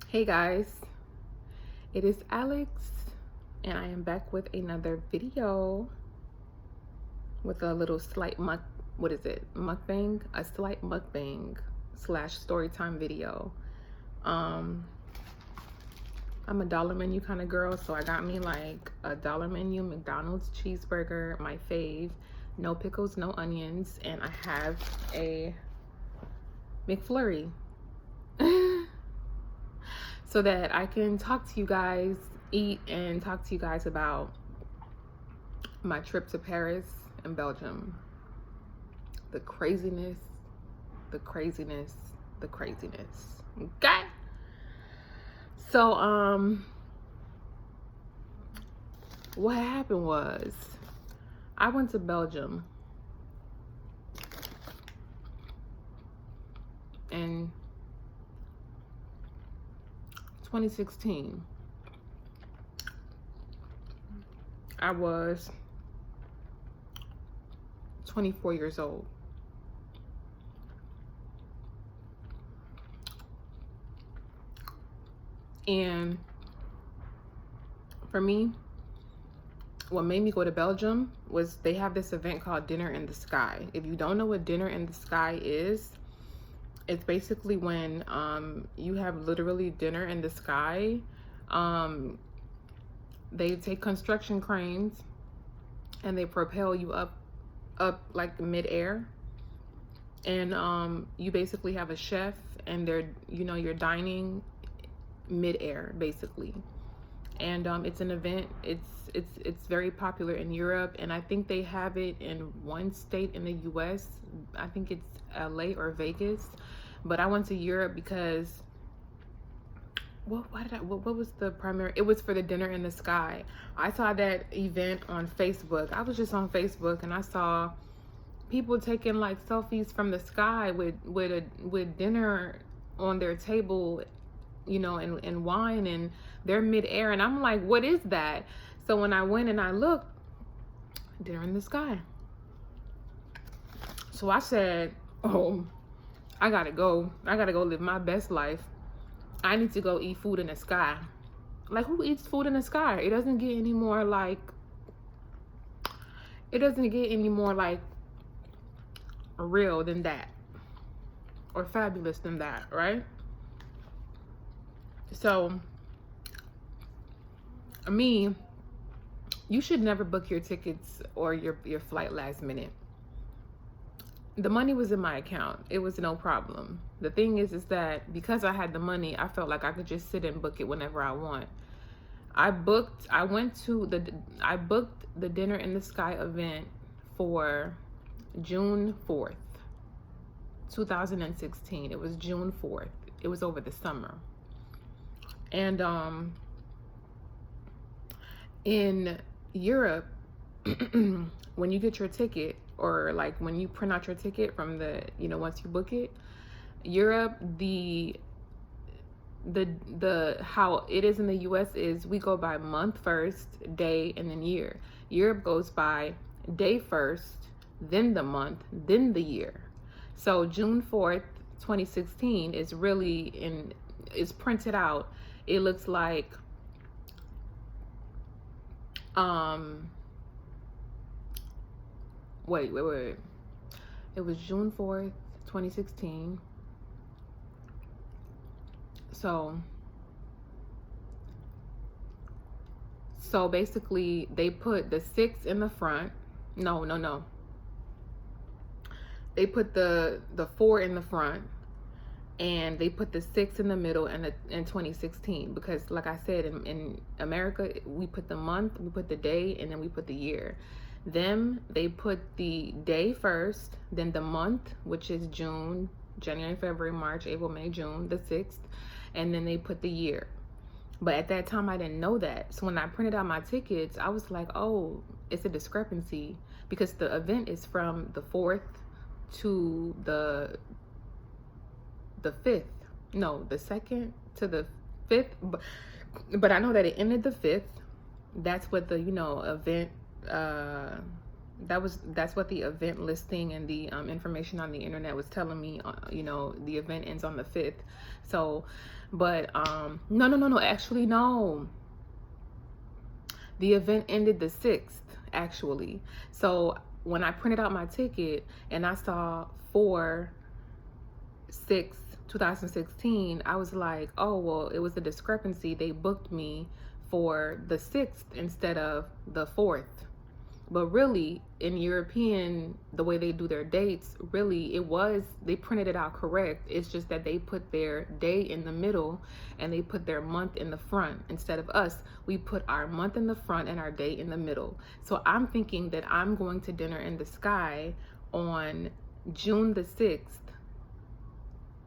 Hey guys, it is Alex and I am back with another video with a little slight mukbang, a slight mukbang slash story time video. I'm a dollar menu kind of girl, so I got me like a dollar menu McDonald's cheeseburger, my fave, no pickles, no onions, and I have a McFlurry. So that I can talk to you guys, eat, and talk to you guys about my trip to Paris and Belgium. The craziness, the craziness, the craziness. Okay? So, what happened was I went to Belgium in 2016. I was 24 years old. And for me, what made me go to Belgium was they have this event called Dinner in the Sky. If you don't know what Dinner in the Sky is, it's basically when you have literally dinner in the sky. They take construction cranes and they propel you up like midair, and you basically have a chef and you're dining midair basically. And it's an event. It's very popular in Europe, and I think they have it in one state in the US. I think it's LA or Vegas. But I went to Europe because what was the primary? It was for the Dinner in the Sky. I saw that event on Facebook. I was just on Facebook and I saw people taking like selfies from the sky with dinner on their table, and wine, and they're midair, and I'm like, what is that? So when I went and I looked, Dinner in the Sky. So I said, oh, I gotta go live my best life. I need to go eat food in the sky. Like, who eats food in the sky? It doesn't get any more like real than that, or fabulous than that, right? So you should never book your tickets or your flight last minute. The money was in my account. It was no problem. The thing is that because I had the money, I felt like I could just sit and book it whenever I want. I booked the Dinner in the Sky event for June 4th, 2016. It was June 4th. It was over the summer. And in Europe, when you get your ticket, or like when you print out your ticket from the, once you book it, Europe, the how it is in the US is we go by month first, day, and then year. Europe goes by day first, then the month, then the year. So June 4th, 2016 is really is printed out. It looks like wait. It was June 4th, 2016. So basically they put the 6 in the front. No. They put the 4 in the front, and they put the 6 in the middle, and in 2016, because like I said, in America, we put the month, we put the day, and then we put the year. They put the day first, then the month, which is June, January, February, March, April, May, June, the 6th, and then they put the year. But at that time, I didn't know that. So when I printed out my tickets, I was like, oh, it's a discrepancy, because the event is from the 4th to the 5th. No, the 2nd to the 5th. But I know that it ended the 5th. That's what the, event That's what the event listing and the information on the internet was telling me. You know, the event ends on the 5th. So, but no, actually no. The event ended the 6th, actually. So when I printed out my ticket and I saw 4/6/2016, I was like, oh, well, it was a discrepancy. They booked me for the 6th instead of the 4th. But really, in European, the way they do their dates, really, they printed it out correct. It's just that they put their day in the middle and they put their month in the front. Instead of us, we put our month in the front and our day in the middle. So I'm thinking that I'm going to Dinner in the Sky on June the 6th,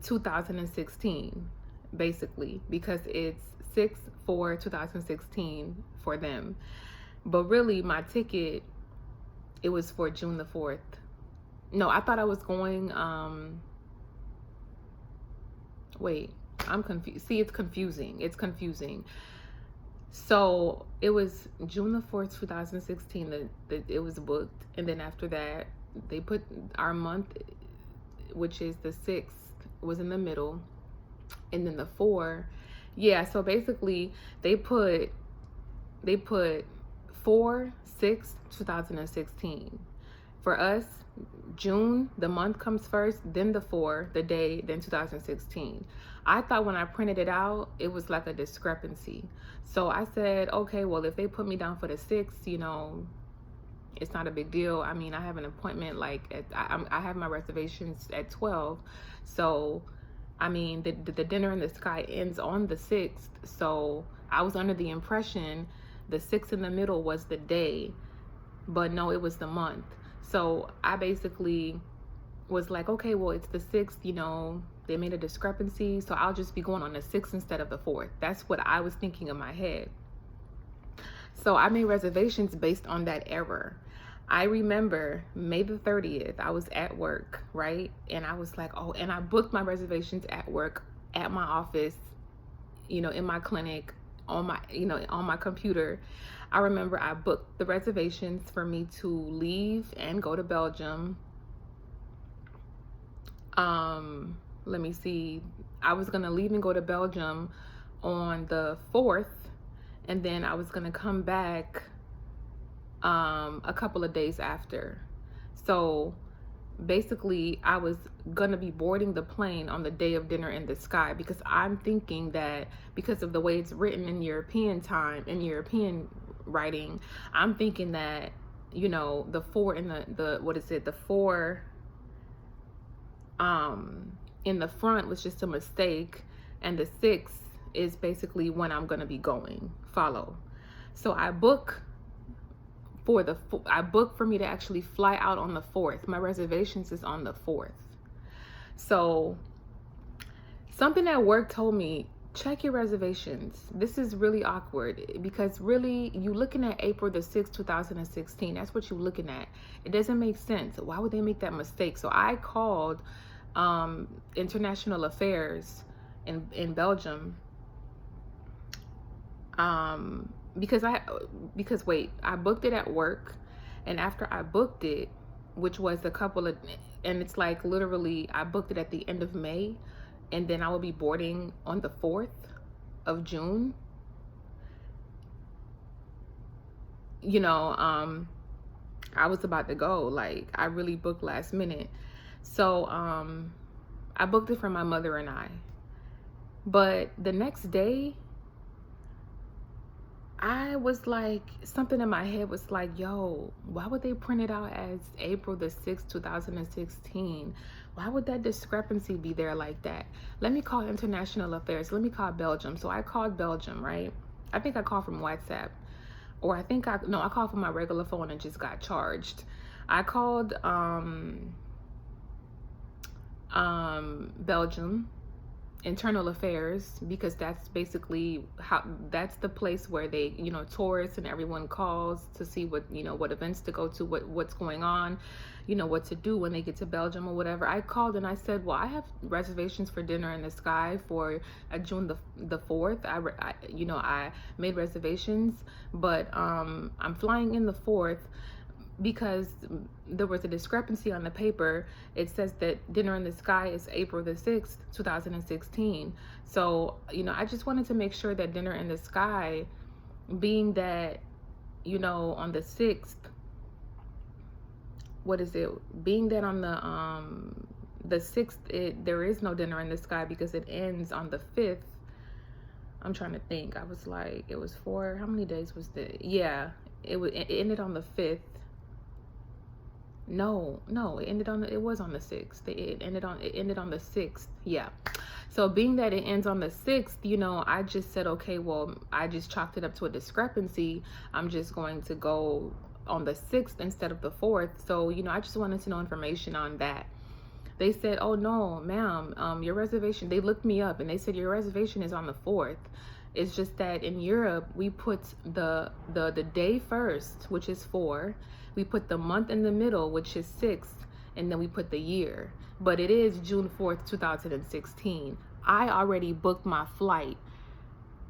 2016, basically, because it's 6/4/2016 for them. But really, my ticket, it was for June the 4th. No, I thought I was going, wait, I'm confused. See, it's confusing. It's confusing. So it was June the 4th, 2016 that it was booked. And then after that, they put our month, which is the 6th, was in the middle. And then the 4, yeah, so basically they put 4/6/2016. For us, June, the month comes first, then the 4, the day, then 2016. I thought when I printed it out, it was like a discrepancy. So I said, okay, well, if they put me down for the 6th, you know, it's not a big deal. I mean, I have an appointment, like, I have my reservations at 12. So, I mean, the Dinner in the Sky ends on the 6th. So I was under the impression the 6th in the middle was the day, but no, it was the month. So I basically was like, okay, well, it's the 6th, you know, they made a discrepancy, so I'll just be going on the 6th instead of the 4th. That's what I was thinking in my head. So I made reservations based on that error. I remember May the 30th, I was at work, right? And I was like, oh, and I booked my reservations at work, at my office, you know, in my clinic, on my, you know, on my computer. I remember I booked the reservations for me to leave and go to Belgium. Let me see. I was going to leave and go to Belgium on the 4th, and then I was going to come back a couple of days after. So basically I was gonna be boarding the plane on the day of Dinner in the Sky, because I'm thinking that because of the way it's written in European time, in European writing, I'm thinking that, you know, the 4 in the what is it, the 4 in the front was just a mistake, and the 6 is basically when I'm gonna be going. Follow? So I book for me to actually fly out on the 4th. My reservations is on the 4th. So something at work told me, check your reservations. This is really awkward, because really you looking at April the 6th, 2016. That's what you're looking at. It doesn't make sense. Why would they make that mistake? So I called International Affairs in Belgium. Because wait, I booked it at work, and after I booked it, which was and it's like literally I booked it at the end of May, and then I will be boarding on the 4th of June. You know, I was about to go, like I really booked last minute. So I booked it for my mother and I. But the next day, I was like, something in my head was like, yo, why would they print it out as April the 6th, 2016? Why would that discrepancy be there like that? Let me call International Affairs. Let me call Belgium. So I called Belgium, right? I think I called from WhatsApp. Or I called from my regular phone and just got charged. I called Belgium Internal Affairs, because that's basically that's the place where they, you know, tourists and everyone calls to see what, you know, what events to go to, what's going on, you know, what to do when they get to Belgium or whatever. I called and I said, well, I have reservations for Dinner in the Sky for June the 4th. I made reservations, but I'm flying in the 4th, because there was a discrepancy on the paper. It says that Dinner in the Sky is April the 6th, 2016. So, you know, I just wanted to make sure that Dinner in the Sky, being that, you know, on the 6th, what is it? Being that on the 6th, there is no Dinner in the Sky because it ends on the 5th. I'm trying to think. I was like, it was 4. How many days was that? Yeah, it ended on the 5th. No, it was on the 6th. It ended on the 6th. Yeah. So being that it ends on the 6th, you know, I just said, okay, well, I just chalked it up to a discrepancy. I'm just going to go on the 6th instead of the 4th. So, you know, I just wanted to know information on that. They said, oh no, ma'am, your reservation, they looked me up and they said your reservation is on the 4th. It's just that in Europe, we put the day first, which is 4. We put the month in the middle, which is 6, and then we put the year. But it is June 4th, 2016. I already booked my flight,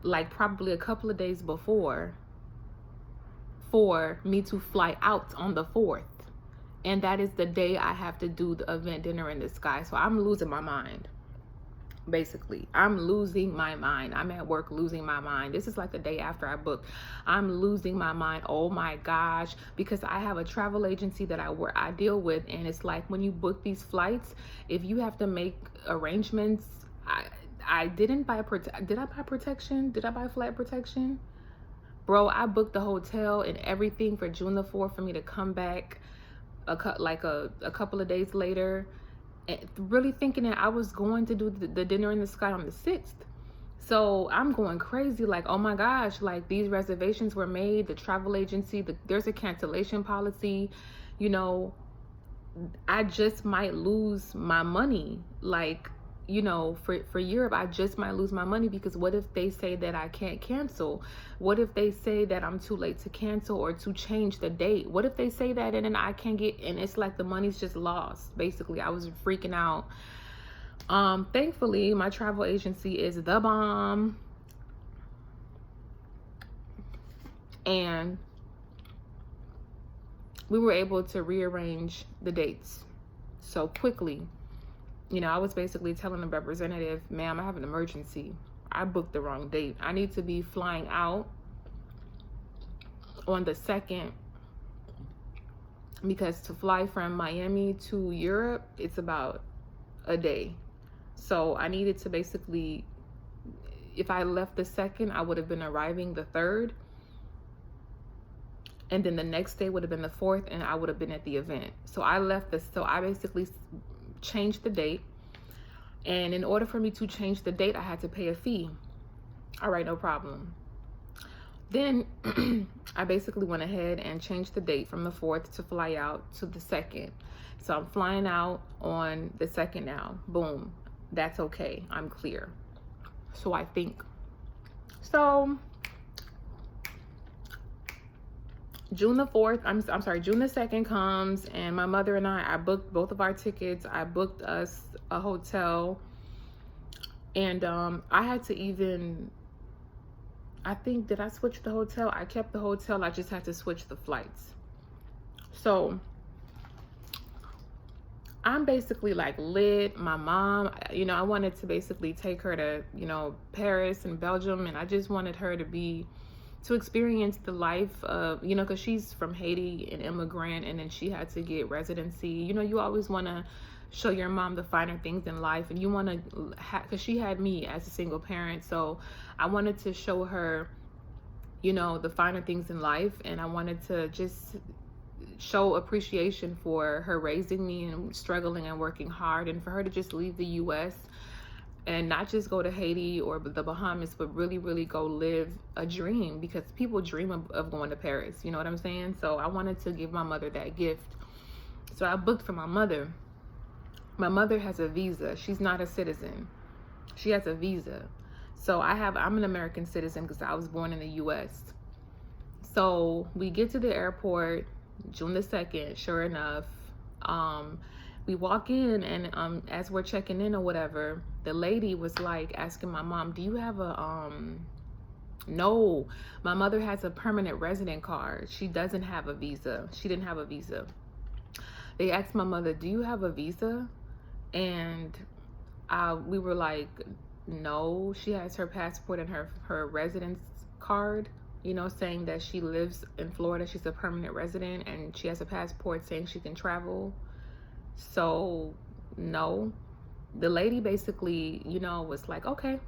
like probably a couple of days before, for me to fly out on the 4th. And that is the day I have to do the event Dinner in the Sky. So I'm losing my mind. Basically, I'm losing my mind. I'm at work losing my mind. This is like the day after I booked. I'm losing my mind. Oh my gosh, because I have a travel agency that I deal with, and it's like when you book these flights, if you have to make arrangements, I didn't buy did I buy protection? Did I buy flight protection? Bro, I booked the hotel and everything for June the 4th for me to come back a couple of days later, really thinking that I was going to do the Dinner in the Sky on the 6th. So I'm going crazy, like, oh my gosh, like these reservations were made, the travel agency, there's a cancellation policy, you know, I just might lose my money. Like, you know, for Europe, I just might lose my money, because what if they say that I can't cancel? What if they say that I'm too late to cancel or to change the date? What if they say that and then I can't get, and it's like the money's just lost. Basically, I was freaking out. Thankfully, my travel agency is the bomb. And we were able to rearrange the dates so quickly. You know, I was basically telling the representative, ma'am, I have an emergency. I booked the wrong date. I need to be flying out on the 2nd, because to fly from Miami to Europe, it's about a day. So I needed to basically, if I left the 2nd, I would have been arriving the 3rd. And then the next day would have been the 4th, and I would have been at the event. So I basically changed the date, and in order for me to change the date, I had to pay a fee. All right, no problem. Then I basically went ahead and changed the date from the 4th to fly out to the 2nd. So I'm flying out on the 2nd now. Boom, that's okay, I'm clear. So I think so. June the 4th, I'm sorry, June the 2nd comes, and my mother and I booked both of our tickets. I booked us a hotel, and I had to even, I think, did I switch the hotel? I kept the hotel, I just had to switch the flights. So I'm basically like lit. My mom, you know, I wanted to basically take her to, you know, Paris and Belgium, and I just wanted her to experience the life of, you know, because she's from Haiti, an immigrant, and then she had to get residency. You know, you always want to show your mom the finer things in life, and you want to, because she had me as a single parent, so I wanted to show her, you know, the finer things in life, and I wanted to just show appreciation for her raising me and struggling and working hard, and for her to just leave the U.S. and not just go to Haiti or the Bahamas, but really, really go live a dream, because people dream of going to Paris. You know what I'm saying? So I wanted to give my mother that gift. So I booked for my mother. My mother has a visa. She's not a citizen. She has a visa. So I'm an American citizen because I was born in the U.S. So we get to the airport, June the 2nd, sure enough. We walk in, and as we're checking in or whatever, the lady was like asking my mom, do you have a No, my mother has a permanent resident card. She doesn't have a visa. She didn't have a visa. They asked my mother, do you have a visa? And we were like, no. She has her passport and her residence card, you know, saying that she lives in Florida. She's a permanent resident, and she has a passport saying she can travel. So no. The lady basically, you know, was like, okay.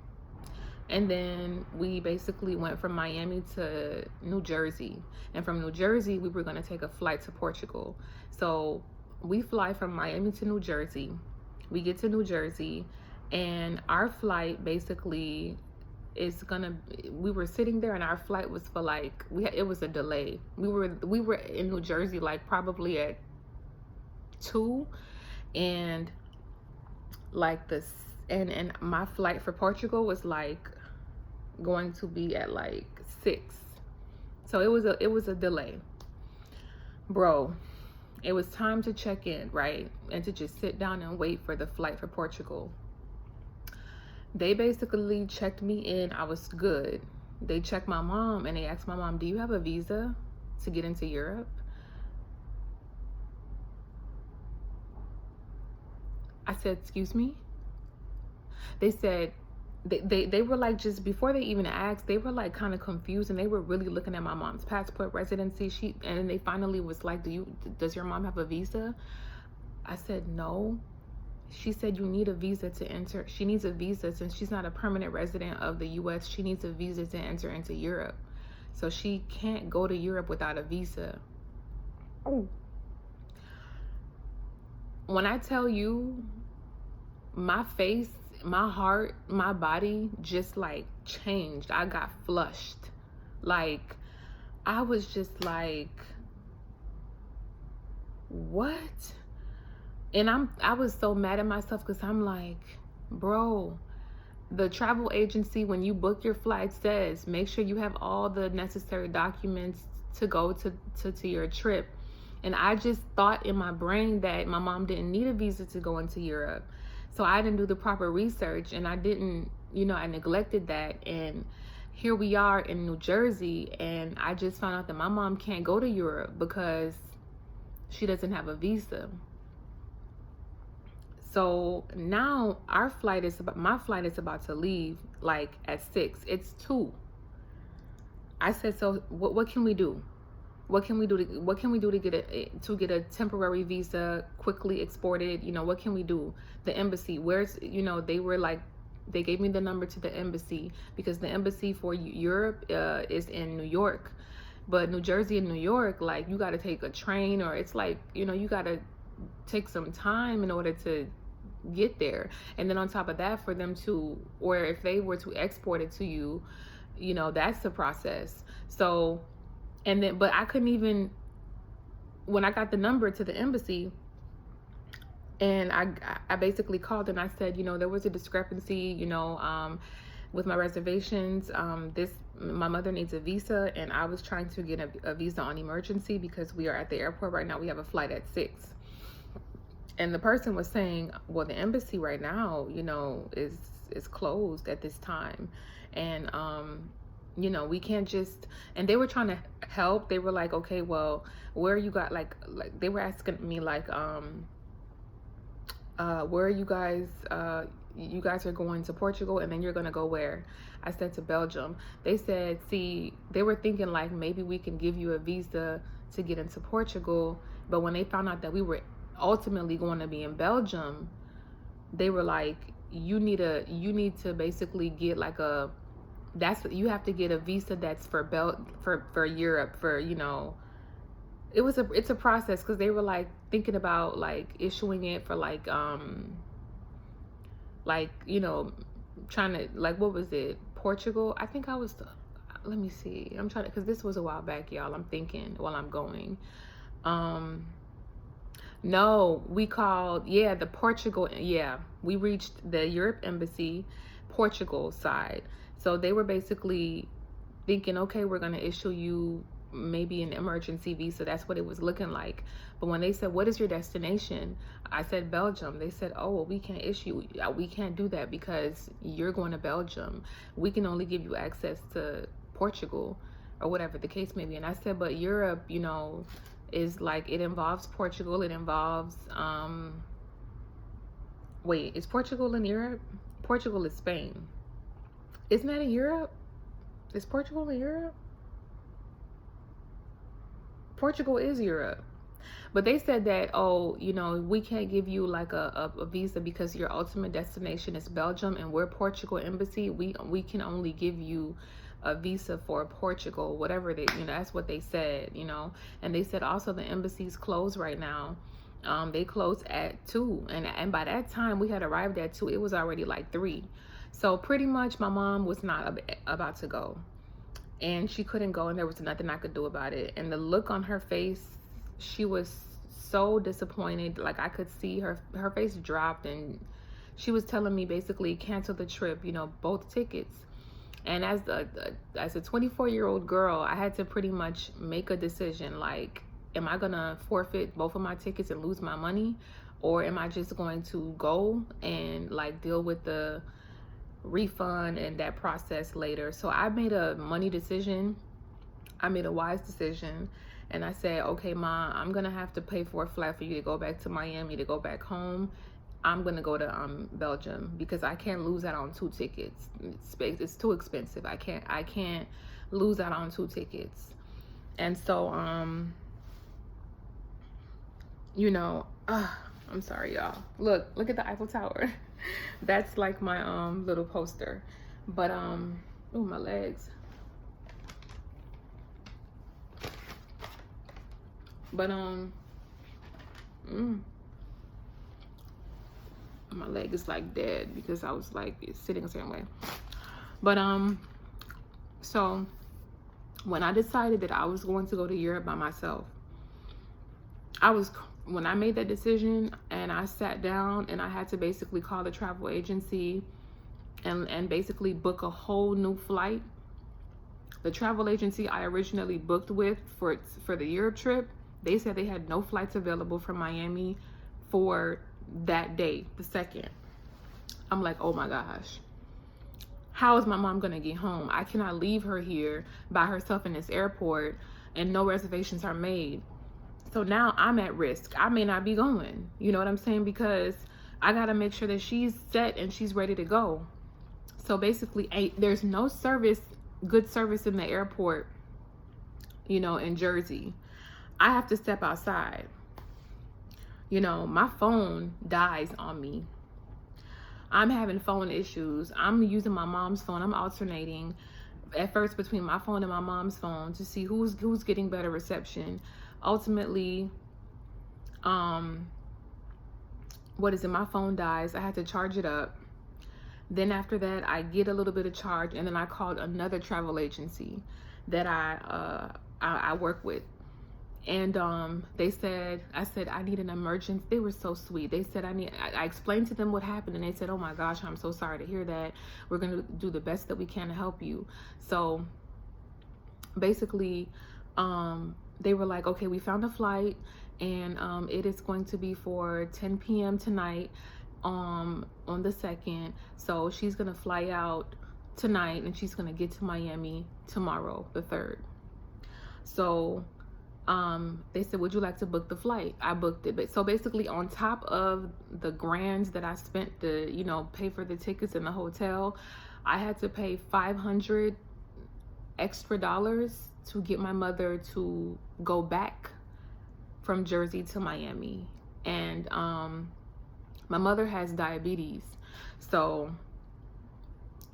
And then we basically went from Miami to New Jersey. And from New Jersey, we were going to take a flight to Portugal. So we fly from Miami to New Jersey. We get to New Jersey, and our flight basically is gonna, we were sitting there, and our flight was for like, it was a delay. We were in New Jersey like probably at 2, and like this, and my flight for Portugal was like going to be at like 6. So it was a delay, bro. It was time to check in, right? And to just sit down and wait for the flight for Portugal. They basically checked me in. I was good. They checked my mom, and they asked my mom, do you have a visa to get into Europe? I said, excuse me? They said, they were like, just before they even asked, they were like kind of confused, and they were really looking at my mom's passport, residency, and then they finally was like, does your mom have a visa? I said, no. She said, you need a visa to enter. She needs a visa since she's not a permanent resident of the US. She needs a visa to enter into Europe. So she can't go to Europe without a visa. Oh. When I tell you, my face, my heart, my body just like changed. I got flushed. Like, I was just like, what? And I was so mad at myself, because I'm like, bro, the travel agency, when you book your flight, says make sure you have all the necessary documents to go to your trip. And I just thought in my brain that my mom didn't need a visa to go into Europe. So I didn't do the proper research, and I didn't, you know, I neglected that. And here we are in New Jersey, and I just found out that my mom can't go to Europe because she doesn't have a visa. So now my flight is about to leave like at 6. It's 2. I said, so what can we do? What can we do to get a temporary visa quickly exported? You know, what can we do? The embassy, where's, you know, they were like, they gave me the number to the embassy, because the embassy for Europe is in New York. But New Jersey and New York, like, you got to take a train, or it's like, you know, you got to take some time in order to get there. And then on top of that, for them to, or if they were to export it to you, you know, that's the process. So, and then, but I couldn't even, when I got the number to the embassy, and I basically called and I said, you know, there was a discrepancy, you know, with my reservations. My mother needs a visa, and I was trying to get a visa on emergency because we are at the airport right now. We have a flight at 6. And the person was saying, well, the embassy right now, you know, is closed at this time. And, you know, we can't just, and they were trying to help. They were like, okay, well, where you got, like they were asking me like, where are you guys are going to Portugal, and then you're gonna go where? I said to Belgium. They said, see, they were thinking like maybe we can give you a visa to get into Portugal, but when they found out that we were ultimately going to be in Belgium, they were like, you need to basically get like you have to get a visa that's for Europe, for, you know, it's a process, because they were like thinking about like issuing it for like you know, trying to, like, what was it, Portugal? I think I was, let me see, I'm trying to, because this was a while back, y'all. I'm thinking while I'm going. No, we called, yeah, the Portugal, yeah, we reached the Europe embassy, Portugal side. So they were basically thinking, okay, we're going to issue you maybe an emergency visa. That's what it was looking like. But when they said, what is your destination? I said Belgium. They said, oh, well, we can't do that because you're going to Belgium. We can only give you access to Portugal or whatever the case may be. And I said, but Europe, you know, is like, it involves Portugal. It involves, wait, is Portugal in Europe? Portugal is Spain. Isn't that in Europe? Is Portugal in Europe? Portugal is Europe. But they said that, oh, you know, we can't give you like a visa because your ultimate destination is Belgium and we're Portugal embassy. We can only give you a visa for Portugal, whatever they, you know, that's what they said, you know. And they said also the embassy's closed right now. They closed at 2, and by that time we had arrived at 2, it was already like 3. So pretty much my mom was not about to go, and she couldn't go, and there was nothing I could do about it. And the look on her face, she was so disappointed. Like I could see her face dropped, and she was telling me basically cancel the trip, you know, both tickets. And as a 24-year-old girl, I had to pretty much make a decision, like, am I gonna forfeit both of my tickets and lose my money, or am I just going to go and like deal with the refund and that process later? So I made a money decision. I made a wise decision, and I said, okay, Ma, I'm gonna have to pay for a flight for you to go back to Miami, to go back home. I'm gonna go to Belgium because I can't lose out on 2 tickets. It's too expensive. I can't lose out on 2 tickets. And so you know, I'm sorry, y'all. Look at the Eiffel Tower. That's like my little poster. But oh, my legs. But my leg is like dead because I was like sitting a certain way. But so when I decided that I was going to go to Europe by myself, when I made that decision and I sat down and I had to basically call the travel agency and basically book a whole new flight. The travel agency I originally booked with for the Europe trip, they said they had no flights available from Miami for that day, the 2nd. I'm like, oh my gosh, how is my mom gonna get home? I cannot leave her here by herself in this airport and no reservations are made. So now I'm at risk. I may not be going, you know what I'm saying? Because I gotta make sure that she's set and she's ready to go. So basically, there's no good service in the airport, you know, in Jersey. I have to step outside. You know, my phone dies on me. I'm having phone issues. I'm using my mom's phone. I'm alternating at first between my phone and my mom's phone to see who's getting better reception. Ultimately, what is it? My phone dies. I had to charge it up. Then after that, I get a little bit of charge, and then I called another travel agency that I work with. And I said, I need an emergency. They were so sweet. They said, I explained to them what happened, and they said, oh my gosh, I'm so sorry to hear that. We're going to do the best that we can to help you. So basically, they were like, okay, we found a flight, and it is going to be for 10 p.m. tonight on the 2nd. So she's going to fly out tonight, and she's going to get to Miami tomorrow, the 3rd. So they said, would you like to book the flight? I booked it. But so basically, on top of the grands that I spent to, you know, pay for the tickets in the hotel, I had to pay $500 extra to get my mother to go back from Jersey to Miami. And my mother has diabetes, so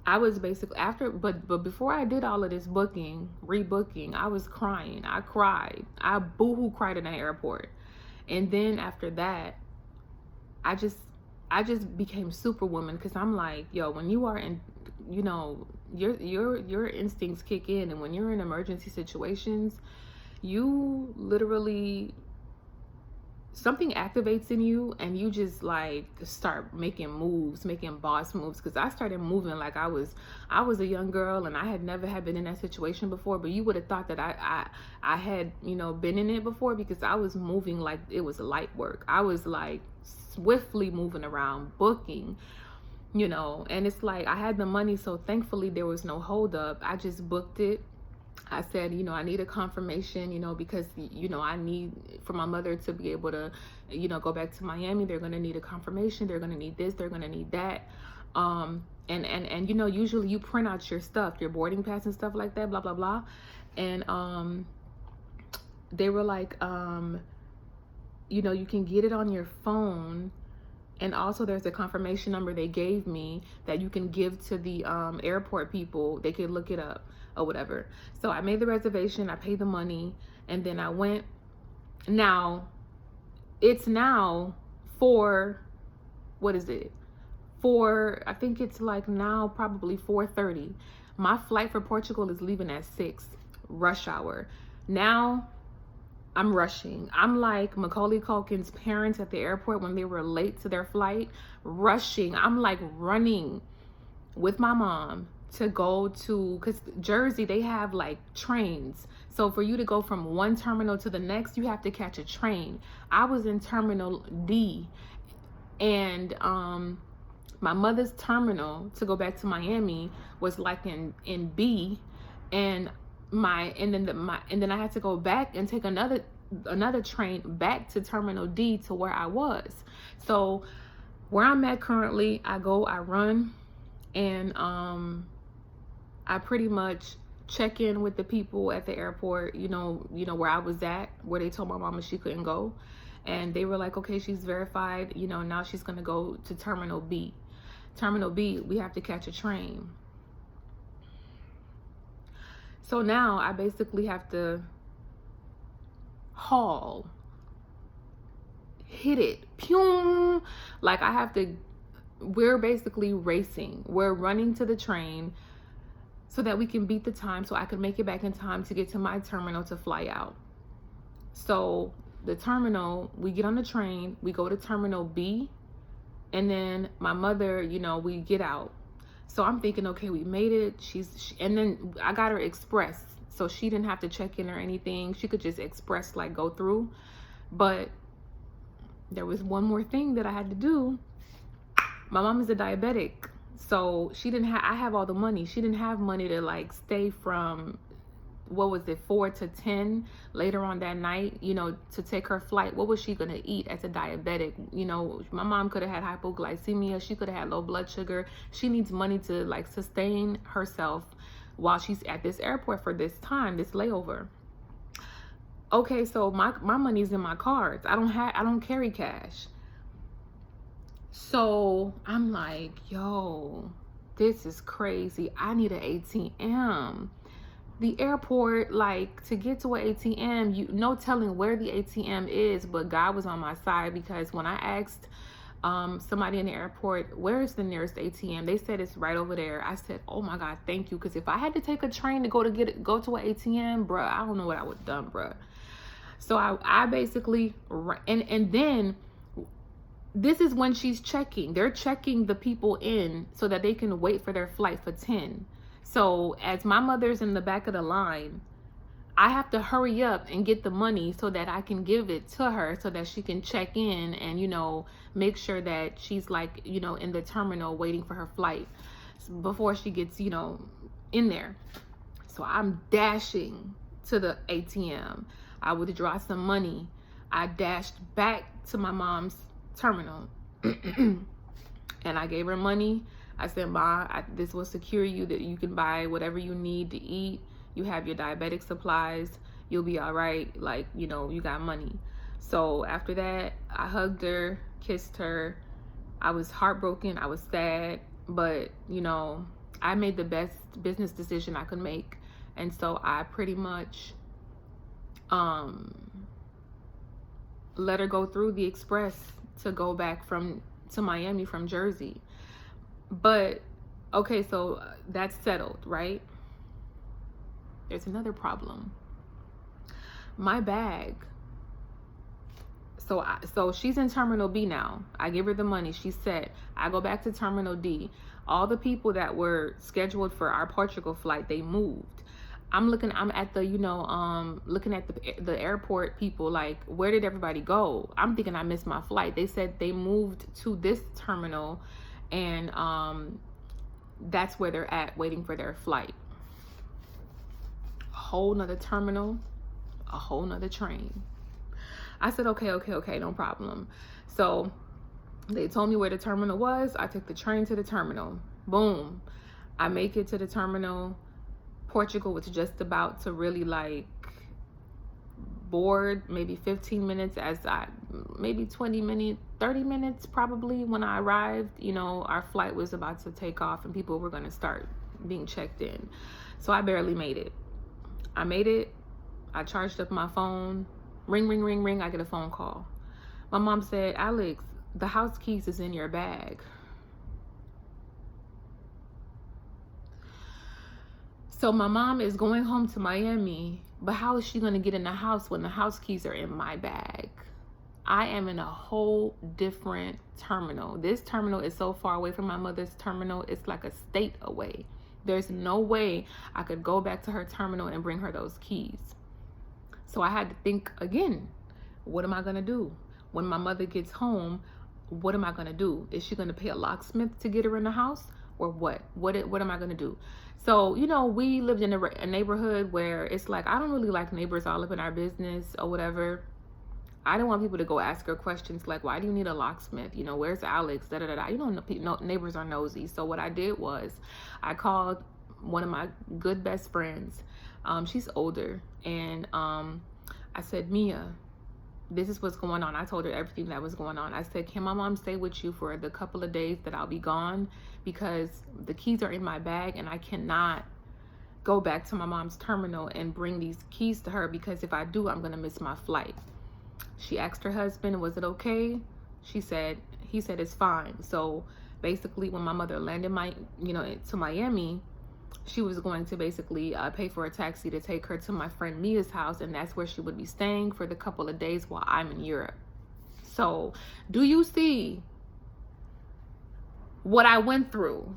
I was basically but before I did all of this rebooking, I was crying. I cried. I boohoo cried in the airport. And then after that, I just became superwoman, because I'm like, yo, when you are in, you know, your instincts kick in, and when you're in emergency situations, you literally, something activates in you, and you just like start making boss moves. Because I started moving like I was a young girl, and I had never been in that situation before. But you would have thought that I had, you know, been in it before, because I was moving like it was light work. I was like swiftly moving around, booking, you know. And it's like I had the money, so thankfully there was no hold up. I just booked it, I said, you know, I need a confirmation, you know, because, you know, I need for my mother to be able to, you know, go back to Miami. They're going to need a confirmation. They're going to need this. They're going to need that. And, you know, usually you print out your stuff, your boarding pass and stuff like that, blah, blah, blah. And, they were like, you know, you can get it on your phone. And also there's a confirmation number they gave me that you can give to the airport people. They could look it up or whatever. So I made the reservation, I paid the money, and then I went. Now, it's now for, what is it? I think it's like now probably 4:30. My flight for Portugal is leaving at 6, rush hour. Now, I'm rushing. I'm like Macaulay Culkin's parents at the airport when they were late to their flight, rushing. I'm like running with my mom to go to, because Jersey, they have like trains. So for you to go from one terminal to the next, you have to catch a train. I was in Terminal D, and my mother's terminal to go back to Miami was like in B, and then I had to go back and take another train back to Terminal D to where I was. So where I'm at currently, I run, and I pretty much check in with the people at the airport, you know where I was at, where they told my mama she couldn't go, and they were like, okay, she's verified, you know, now she's gonna go to Terminal B. Terminal B, we have to catch a train. So now I basically have to hit it, pew, like I have to, we're basically racing. We're running to the train so that we can beat the time, so I can make it back in time to get to my terminal to fly out. So the terminal, we get on the train, we go to Terminal B, and then my mother, you know, we get out. So I'm thinking, okay, we made it. And then I got her express, so she didn't have to check in or anything. She could just express, like, go through. But there was one more thing that I had to do. My mom is a diabetic, so I have all the money. She didn't have money to like stay from, what was it, 4 to 10 later on that night, you know, to take her flight. What was she gonna eat as a diabetic? You know, my mom could have had hypoglycemia. She could have had low blood sugar. She needs money to like sustain herself while she's at this airport for this time, this layover. Okay, so my money's in my cards. I don't carry cash. So I'm like, yo, this is crazy. I need an ATM. The airport, like, to get to an ATM, no telling where the ATM is, but God was on my side, because when I asked somebody in the airport, where is the nearest ATM, they said it's right over there. I said, oh my God, thank you, because if I had to take a train to go to an ATM, bruh, I don't know what I would have done, bruh. So I basically, and then this is when she's checking. They're checking the people in so that they can wait for their flight for 10. So as my mother's in the back of the line, I have to hurry up and get the money so that I can give it to her so that she can check in and, you know, make sure that she's like, you know, in the terminal waiting for her flight before she gets, you know, in there. So I'm dashing to the ATM. I withdraw some money. I dashed back to my mom's terminal and I gave her money. I said, Ma, this will secure you, that you can buy whatever you need to eat. You have your diabetic supplies. You'll be all right. Like, you know, you got money. So after that, I hugged her, kissed her. I was heartbroken. I was sad. But, you know, I made the best business decision I could make. And so I pretty much let her go through the express to go back to Miami from Jersey. But okay, so that's settled, right? There's another problem. My bag. So she's in Terminal B now. I give her the money. She's set. I go back to Terminal D. All the people that were scheduled for our Portugal flight, they moved. I'm at the, you know, looking at the airport people, like, where did everybody go? I'm thinking I missed my flight. They said they moved to this terminal, and that's where they're at, waiting for their flight. whole nother terminal, a whole nother train. I said, okay, no problem. So they told me where the terminal was. I took the train to the terminal. Boom. I make it to the terminal. Portugal was just about to really like board, maybe 15 minutes maybe 20 minutes, 30 minutes probably when I arrived. You know, our flight was about to take off and people were going to start being checked in. So I barely made it. I made it. I charged up my phone. Ring, ring, ring, ring. I get a phone call. My mom said, Alex, the house keys is in your bag. So my mom is going home to Miami, but how is she going to get in the house when the house keys are in my bag? I am in a whole different terminal. This terminal is so far away from my mother's terminal. It's like a state away. There's no way I could go back to her terminal and bring her those keys. So I had to think again, what am I going to do? When my mother gets home, what am I going to do? Is she going to pay a locksmith to get her in the house or what? What am I going to do? So, you know, we lived in a neighborhood where it's like, I don't really like neighbors all up in our business or whatever. I don't want people to go ask her questions like, why do you need a locksmith? You know, where's Alex? Da, da, da, da. You know, neighbors are nosy. So what I did was I called one of my good best friends. She's older. And I said, Mia, this is what's going on. I told her everything that was going on. I said, can my mom stay with you for the couple of days that I'll be gone? Because the keys are in my bag and I cannot go back to my mom's terminal and bring these keys to her, because if I do, I'm going to miss my flight. She asked her husband, was it okay? He said it's fine. So basically when my mother landed to Miami, she was going to basically pay for a taxi to take her to my friend Mia's house, and that's where she would be staying for the couple of days while I'm in Europe. So do you see what I went through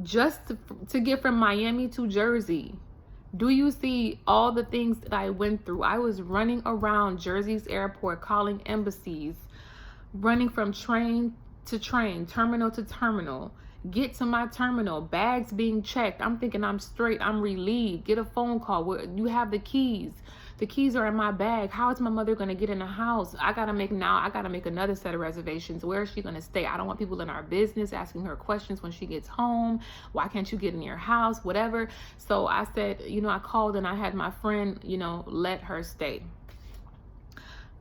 just to get from Miami to Jersey? Do you see all the things that I went through? I was running around Jersey's airport, calling embassies, running from train to train, terminal to terminal. Get to my terminal, bags being checked. I'm thinking I'm straight, I'm relieved. Get a phone call where you have the keys. The keys are in my bag. How is my mother going to get in the house? I got to make another set of reservations. Where is she going to stay? I don't want people in our business asking her questions when she gets home. Why can't you get in your house? Whatever. So I said, I called and I had my friend, let her stay.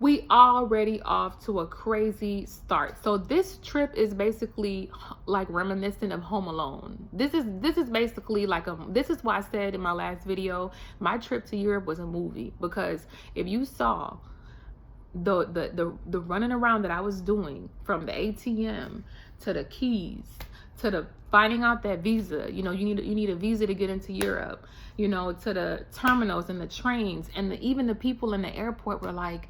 We already off to a crazy start. So this trip is basically like reminiscent of Home Alone. This is basically like this is why I said in my last video, my trip to Europe was a movie, because if you saw the running around that I was doing from the ATM to the keys to the finding out that visa, you need a visa to get into Europe, to the terminals and the trains, and even the people in the airport were like,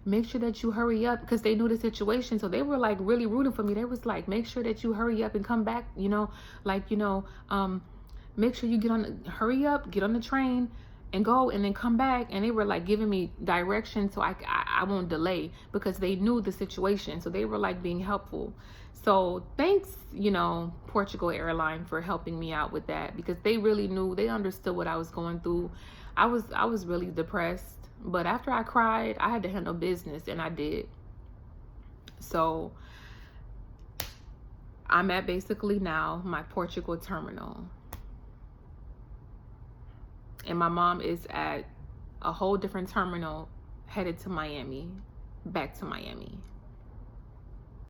make sure that you hurry up, because they knew the situation. So they were like really rooting for me. They was like, make sure that you hurry up and come back, make sure you hurry up, get on the train and go, and then come back. And they were like giving me directions so I won't delay, because they knew the situation. So they were like being helpful. So thanks, Portugal Airline for helping me out with that, because they really knew, they understood what I was going through. I was really depressed. But after I cried, I had to handle business, and I did. So I'm at basically now my Portugal terminal. And my mom is at a whole different terminal headed to Miami, back to Miami.